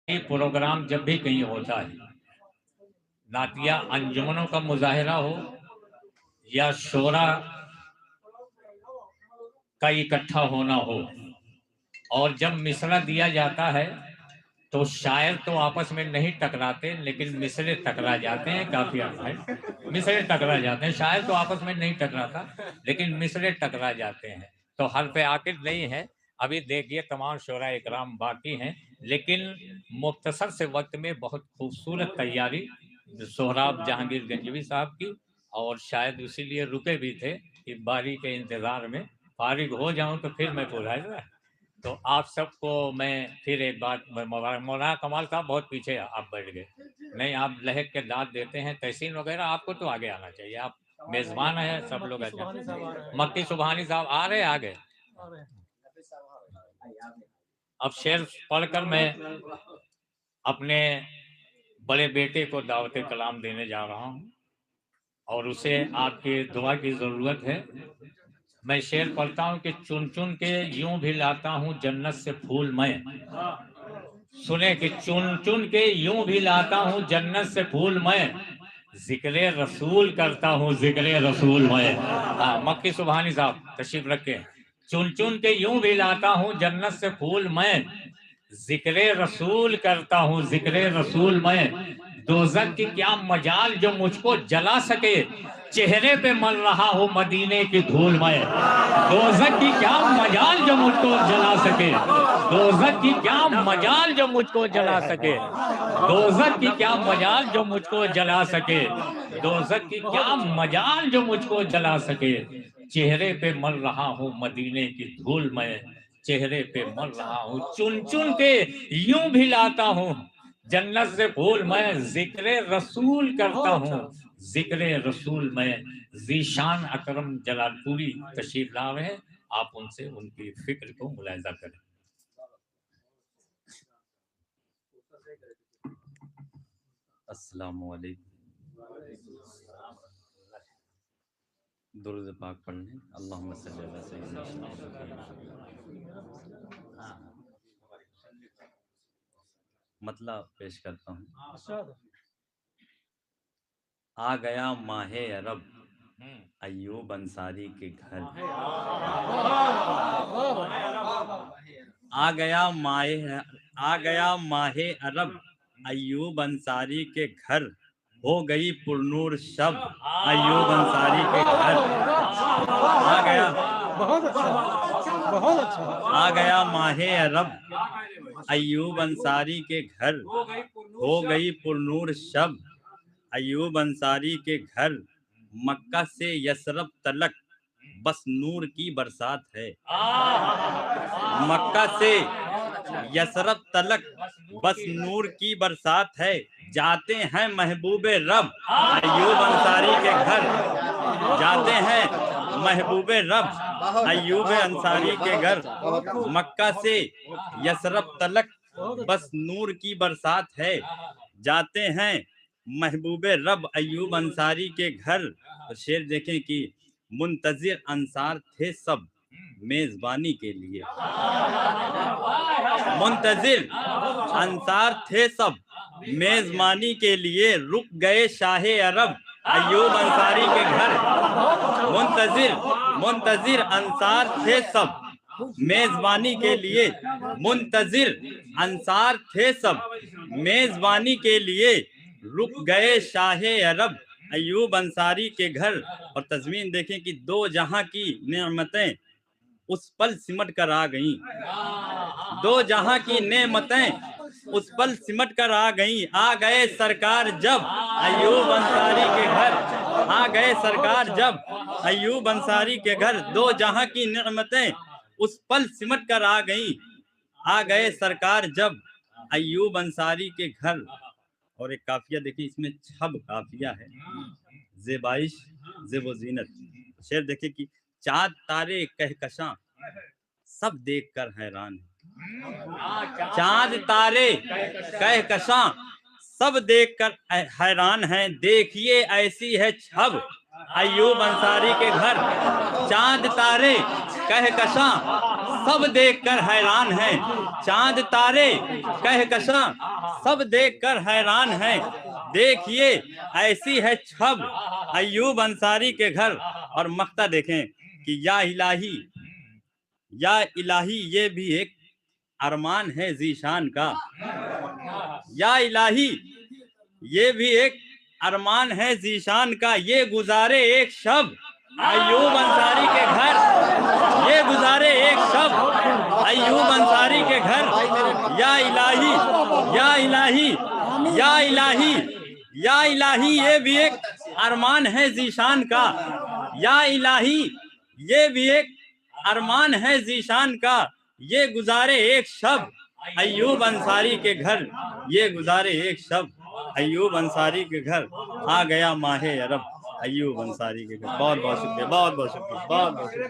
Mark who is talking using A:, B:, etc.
A: ये प्रोग्राम जब भी कहीं होता है, नातिया अंजुमनों का मुजाहिरा हो या शोरा का इकट्ठा होना हो, और जब मिसरा दिया जाता है तो शायर तो आपस में नहीं टकराते, लेकिन मिसरे टकरा जाते हैं। काफी है मिसरे टकरा जाते हैं, शायर तो आपस में नहीं टकराता, लेकिन मिसरे टकरा जाते हैं। तो हर्फ आकिद नहीं है। अभी देखिए तमाम शोरा इकराम बाकी हैं, लेकिन मुख्तसर से वक्त में बहुत खूबसूरत तैयारी सोहराब जहांगीर गंजवी साहब की, और शायद इसीलिए रुके भी थे कि बारी के इंतजार में फारिग हो जाऊं तो फिर मैं पूरा। तो आप सबको मैं फिर एक बात, मौलाना कमाल साहब बहुत पीछे आप बैठ गए, नहीं आप लहक के दाद देते हैं, तहसीन वगैरह आपको तो आगे आना चाहिए, आप मेजबान है, सब लोग मक्की सुबहानी साहब आ रहे आगे। अब शेर पढ़कर मैं अपने बड़े बेटे को दावत कलाम देने जा रहा हूँ, और उसे आपकी दुआ की जरूरत है। मैं शेर पढ़ता हूँ कि चुन चुन के यूं भी लाता हूँ जन्नत से फूल मैं। सुने कि चुन चुन के यूं भी लाता हूँ जन्नत से फूल मैं, जिक्र रसूल करता हूँ जिक्र रसूल मैं। हाँ, मक्की सुबहानी साहब तशरीफ रखे। चुन चुन के यूं भी लाता हूँ जन्नत से फूल मैं, जिक्र रसूल करता हूँ जिक्र रसूल मैं। दोज़ख की क्या मजाल जो मुझको जला सके, चेहरे पे मल रहा हूँ मदीने की धूल मैं। दोज़ख की क्या मजाल जो मुझको जला सके, दोज़ख की क्या मजाल जो मुझको जला सके, दोज़ख की क्या मजाल जो मुझको जला सके, दोज़ख की क्या मजाल जो मुझको जला सके। चेहरे पे मल रहा हूँ मदीने की धूल मैं, चेहरे पे मल रहा हूँ चुन चुन के यूं भी लाता हूँ जन्नत से फूल मैं, जिक्र रसूल करता हूँ जिक्र रसूल मैं। जीशान अकरम जलालपुरी तशरीफ ला रहे हैं, आप उनसे उनकी फिक्र को मुलाहिजा करें।
B: अस्सलामु अलैकुम। दुरूद पाक पढ़ने अल्लाहुम्मा सल्ली अला सय्यिदिना। मतलब पेश करता हूँ। आ गया माहे अरब अय्यूब अंसारी के घर, आ गया माहे अरब अय्यूब अंसारी के घर, हो गई पुरनूर शब अय्यूब अंसारी के घर। आ गया, बहुत अच्छा, आ गया माहे अरब अय्यूब अंसारी के घर, हो गई पुरनूर शब अय्यूब अंसारी के घर। मक्का से यसरब तलक बस नूर की बरसात है, मक्का से यसरब तलक बस नूर की बरसात है। जाते हैं महबूबे रब अय्यूब अंसारी के घर, जाते हैं महबूबे रब अय्यूब अंसारी के घर। मक्का से यसरब तलक बस नूर की बरसात है, जाते हैं महबूबे रब अय्यूब अंसारी के घर। तो शेर देखें कि मुंतजिर अंसार थे सब मेजबानी के लिए, मुंतजिर अंसार थे सब मेजबानी के लिए। रुक गए शाहे अरब अय्यूब अंसारी के घर, मुंतजिर अंसार थे सब मेजबानी के लिए, मुंतजिर अंसार थे सब मेजबानी के लिए। रुक गए शाहे अरब अय्यूब अंसारी के घर। और तज़मीन देखें कि दो जहां की नेमतें उस पल सिमट कर आ गईं, दो जहां की नेमतें उस पल सिमट कर आ गईं। आ गए सरकार जब अय्यूब अंसारी के घर, आ गए सरकार जब अय्यूब अंसारी के घर। दो जहां की नेमतें उस पल सिमट कर आ गईं, आ गए सरकार जब अय्यूब अंसारी के घर। और एक काफिया देखिए, इसमें छब काफिया है, ज़ेबाइश ज़ेब ज़ीनत। शेर देखिए कि चाँद तारे कहकशां सब देखकर हैरान है, चाँद तारे कहकशां सब देखकर हैरान हैं। देखिए ऐसी है छब अय्यूब अंसारी के घर, चाँद तारे कहकशां सब देखकर हैरान है, चांद तारे कहकशां सब देखकर हैरान है। देखिए ऐसी है छब अय्यूब अंसारी के घर। और मक्ता देखें कि या इलाही ये भी एक अरमान है जीशान का। या इलाही ये भी एक अरमान है जीशान का, ये गुजारे एक शब अय्यूब अंसारी के घर, ये गुजारे एक शब अय्यूब अंसारी के घर। या इलाही या इलाही या इलाही या इलाही ये भी एक अरमान है जीशान का। या इलाही ये भी एक अरमान है जीशान का, ये गुजारे एक शब अय्यूब अंसारी के घर, ये गुजारे एक शब अय्यूब अंसारी के घर। आ गया माहे अरब अय्यूब अंसारी के घर। बहुत बहुत शुक्रिया, बहुत बहुत शुक्रिया, बहुत बहुत शुक्रिया।